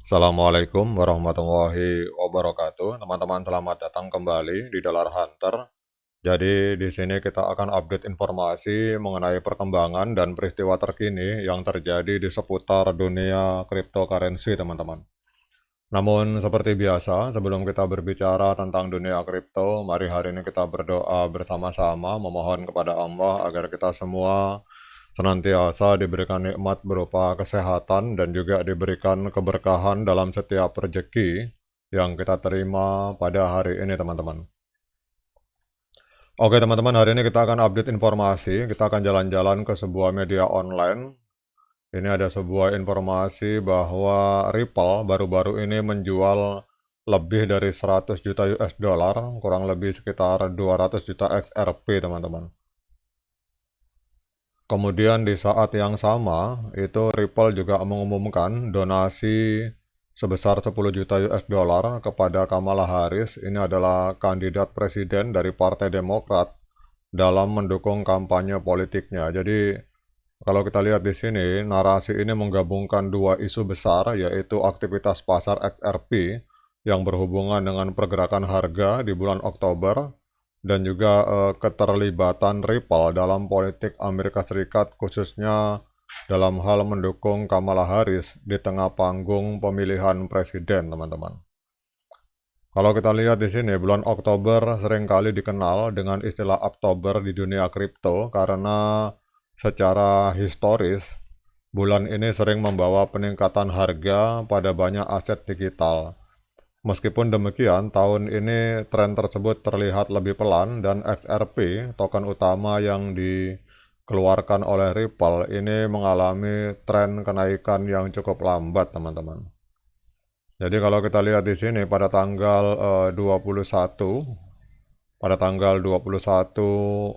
Assalamualaikum warahmatullahi wabarakatuh. Teman-teman selamat datang kembali di Dollar Hunter. Jadi di sini kita akan update informasi mengenai perkembangan dan peristiwa terkini yang terjadi di seputar dunia cryptocurrency, teman-teman. Namun seperti biasa, sebelum kita berbicara tentang dunia kripto, mari hari ini kita berdoa bersama-sama memohon kepada Allah agar kita semua senantiasa diberikan nikmat berupa kesehatan dan juga diberikan keberkahan dalam setiap rezeki yang kita terima pada hari ini, teman-teman. Oke, teman-teman, hari ini kita akan update informasi. Kita akan jalan-jalan ke sebuah media online. Ini ada sebuah informasi bahwa Ripple baru-baru ini menjual lebih dari 100 juta US dollar, kurang lebih sekitar 200 juta XRP, teman-teman. Kemudian di saat yang sama, itu Ripple juga mengumumkan donasi sebesar 10 juta US dollar kepada Kamala Harris. Ini adalah kandidat presiden dari Partai Demokrat dalam mendukung kampanye politiknya. Jadi kalau kita lihat di sini, narasi ini menggabungkan dua isu besar, yaitu aktivitas pasar XRP yang berhubungan dengan pergerakan harga di bulan Oktober dan juga keterlibatan Ripple dalam politik Amerika Serikat, khususnya dalam hal mendukung Kamala Harris di tengah panggung pemilihan presiden, teman-teman. Kalau kita lihat di sini, bulan Oktober seringkali dikenal dengan istilah Oktober di dunia kripto karena secara historis bulan ini sering membawa peningkatan harga pada banyak aset digital. Meskipun demikian, tahun ini tren tersebut terlihat lebih pelan dan XRP, token utama yang dikeluarkan oleh Ripple, ini mengalami tren kenaikan yang cukup lambat, teman-teman. Jadi kalau kita lihat di sini pada tanggal 21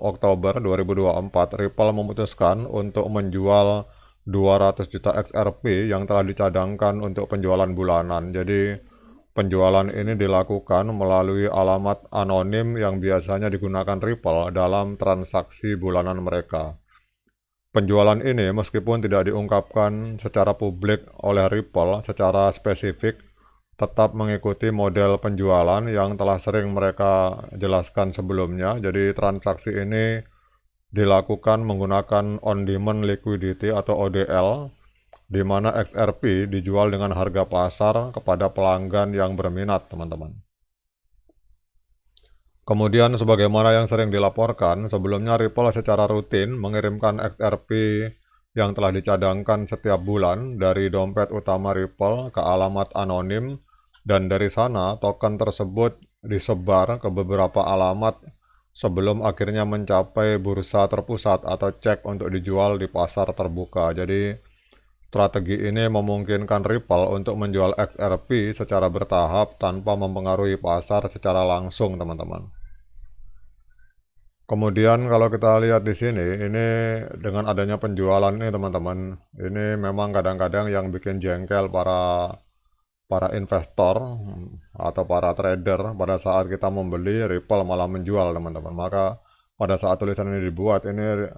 Oktober 2024, Ripple memutuskan untuk menjual 200 juta XRP yang telah dicadangkan untuk penjualan bulanan. Jadi penjualan ini dilakukan melalui alamat anonim yang biasanya digunakan Ripple dalam transaksi bulanan mereka. Penjualan ini meskipun tidak diungkapkan secara publik oleh Ripple secara spesifik, tetap mengikuti model penjualan yang telah sering mereka jelaskan sebelumnya. Jadi transaksi ini dilakukan menggunakan on-demand liquidity atau ODL, di mana XRP dijual dengan harga pasar kepada pelanggan yang berminat, teman-teman. Kemudian sebagaimana yang sering dilaporkan, sebelumnya Ripple secara rutin mengirimkan XRP yang telah dicadangkan setiap bulan dari dompet utama Ripple ke alamat anonim, dan dari sana token tersebut disebar ke beberapa alamat sebelum akhirnya mencapai bursa terpusat atau cek untuk dijual di pasar terbuka. Jadi strategi ini memungkinkan Ripple untuk menjual XRP secara bertahap tanpa mempengaruhi pasar secara langsung, teman-teman. Kemudian kalau kita lihat di sini, ini dengan adanya penjualan ini, teman-teman, ini memang kadang-kadang yang bikin jengkel para investor atau para trader pada saat kita membeli, Ripple malah menjual, teman-teman. Maka pada saat tulisan ini dibuat, ini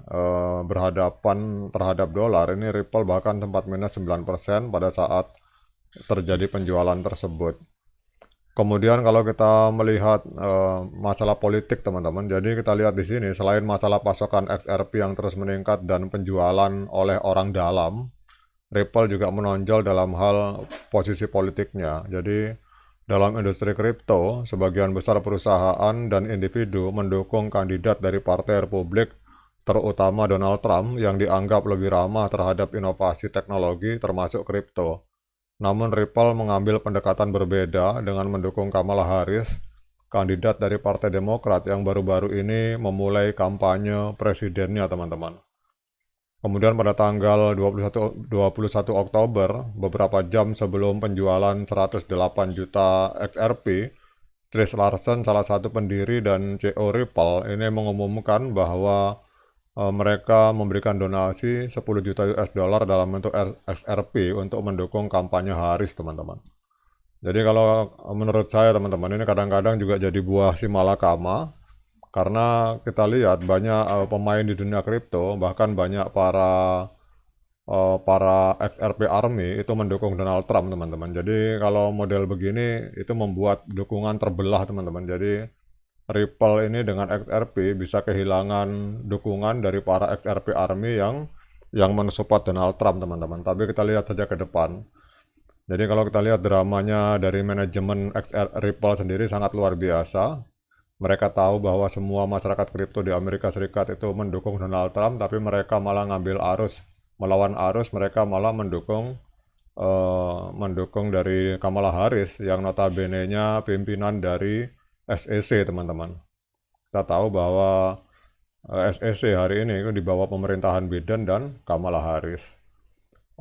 berhadapan terhadap dolar, ini Ripple bahkan sempat minus 9% pada saat terjadi penjualan tersebut. Kemudian kalau kita melihat masalah politik, teman-teman, jadi kita lihat di sini selain masalah pasokan XRP yang terus meningkat dan penjualan oleh orang dalam, Ripple juga menonjol dalam hal posisi politiknya. Jadi dalam industri kripto, sebagian besar perusahaan dan individu mendukung kandidat dari Partai Republik, terutama Donald Trump yang dianggap lebih ramah terhadap inovasi teknologi termasuk kripto. Namun Ripple mengambil pendekatan berbeda dengan mendukung Kamala Harris, kandidat dari Partai Demokrat yang baru-baru ini memulai kampanye presidennya, teman-teman. Kemudian pada tanggal 21 Oktober, beberapa jam sebelum penjualan 108 juta XRP, Trish Larson, salah satu pendiri dan CEO Ripple, ini mengumumkan bahwa mereka memberikan donasi 10 juta US dollar dalam bentuk XRP untuk mendukung kampanye Harris, teman-teman. Jadi kalau menurut saya, teman-teman, ini kadang-kadang juga jadi buah si malakama, karena kita lihat banyak pemain di dunia kripto, bahkan banyak para para XRP Army itu mendukung Donald Trump, teman-teman. Jadi kalau model begini itu membuat dukungan terbelah, teman-teman. Jadi Ripple ini dengan XRP bisa kehilangan dukungan dari para XRP Army yang mensupport Donald Trump, teman-teman. Tapi kita lihat saja ke depan. Jadi kalau kita lihat dramanya dari manajemen Ripple sendiri sangat luar biasa. Mereka tahu bahwa semua masyarakat kripto di Amerika Serikat itu mendukung Donald Trump, tapi mereka malah ngambil arus, melawan arus, mereka malah mendukung dari Kamala Harris yang notabene-nya pimpinan dari SEC, teman-teman. Kita tahu bahwa SEC hari ini itu di bawah pemerintahan Biden dan Kamala Harris.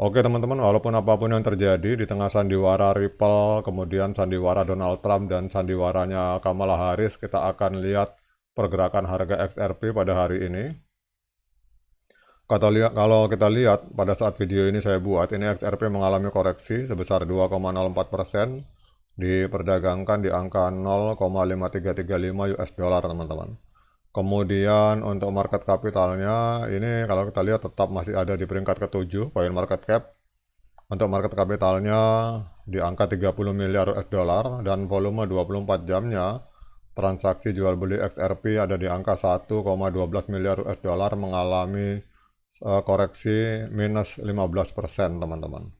Oke teman-teman, walaupun apapun yang terjadi di tengah sandiwara Ripple, kemudian sandiwara Donald Trump dan sandiwaranya Kamala Harris, kita akan lihat pergerakan harga XRP pada hari ini. Kalau kita lihat pada saat video ini saya buat, ini XRP mengalami koreksi sebesar 2,04%, diperdagangkan di angka 0,5335 US dollar, teman-teman. Kemudian untuk market kapitalnya ini kalau kita lihat tetap masih ada di peringkat ke-7 poin market cap. Untuk market kapitalnya di angka 30 miliar US dollar dan volume 24 jamnya transaksi jual beli XRP ada di angka 1,12 miliar US dollar mengalami koreksi minus 15%, teman-teman.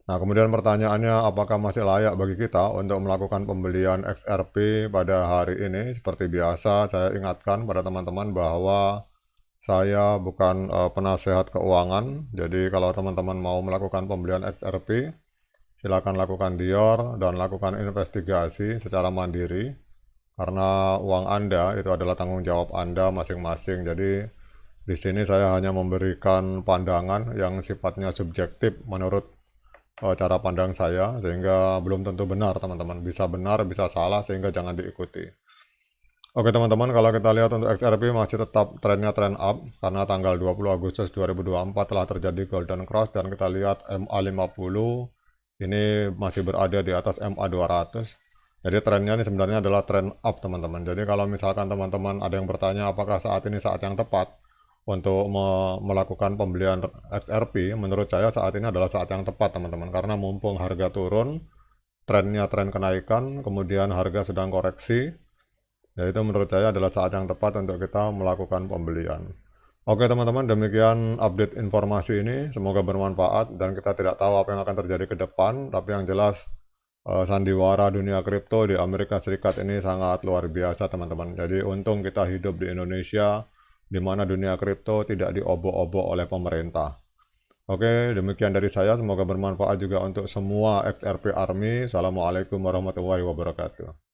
Nah, kemudian pertanyaannya, apakah masih layak bagi kita untuk melakukan pembelian XRP pada hari ini? Seperti biasa, saya ingatkan pada teman-teman bahwa saya bukan penasehat keuangan. Jadi, kalau teman-teman mau melakukan pembelian XRP, silakan lakukan DIOR dan lakukan investigasi secara mandiri. Karena uang Anda itu adalah tanggung jawab Anda masing-masing. Jadi, di sini saya hanya memberikan pandangan yang sifatnya subjektif menurut cara pandang saya, sehingga belum tentu benar, teman-teman. Bisa benar, bisa salah, sehingga jangan diikuti. Oke teman-teman, kalau kita lihat untuk XRP masih tetap trennya tren up, karena tanggal 20 Agustus 2024 telah terjadi golden cross, dan kita lihat MA50 ini masih berada di atas MA200. Jadi trennya ini sebenarnya adalah tren up, teman-teman. Jadi kalau misalkan teman-teman ada yang bertanya apakah saat ini saat yang tepat untuk melakukan pembelian XRP, menurut saya saat ini adalah saat yang tepat, teman-teman, karena mumpung harga turun, trennya tren kenaikan, kemudian harga sedang koreksi, yaitu menurut saya adalah saat yang tepat untuk kita melakukan pembelian. Oke teman-teman, demikian update informasi ini, semoga bermanfaat dan kita tidak tahu apa yang akan terjadi ke depan, tapi yang jelas sandiwara dunia kripto di Amerika Serikat ini sangat luar biasa, teman-teman. Jadi untung kita hidup di Indonesia, di mana dunia kripto tidak diobok-obok oleh pemerintah. Oke, demikian dari saya. Semoga bermanfaat juga untuk semua XRP Army. Assalamualaikum warahmatullahi wabarakatuh.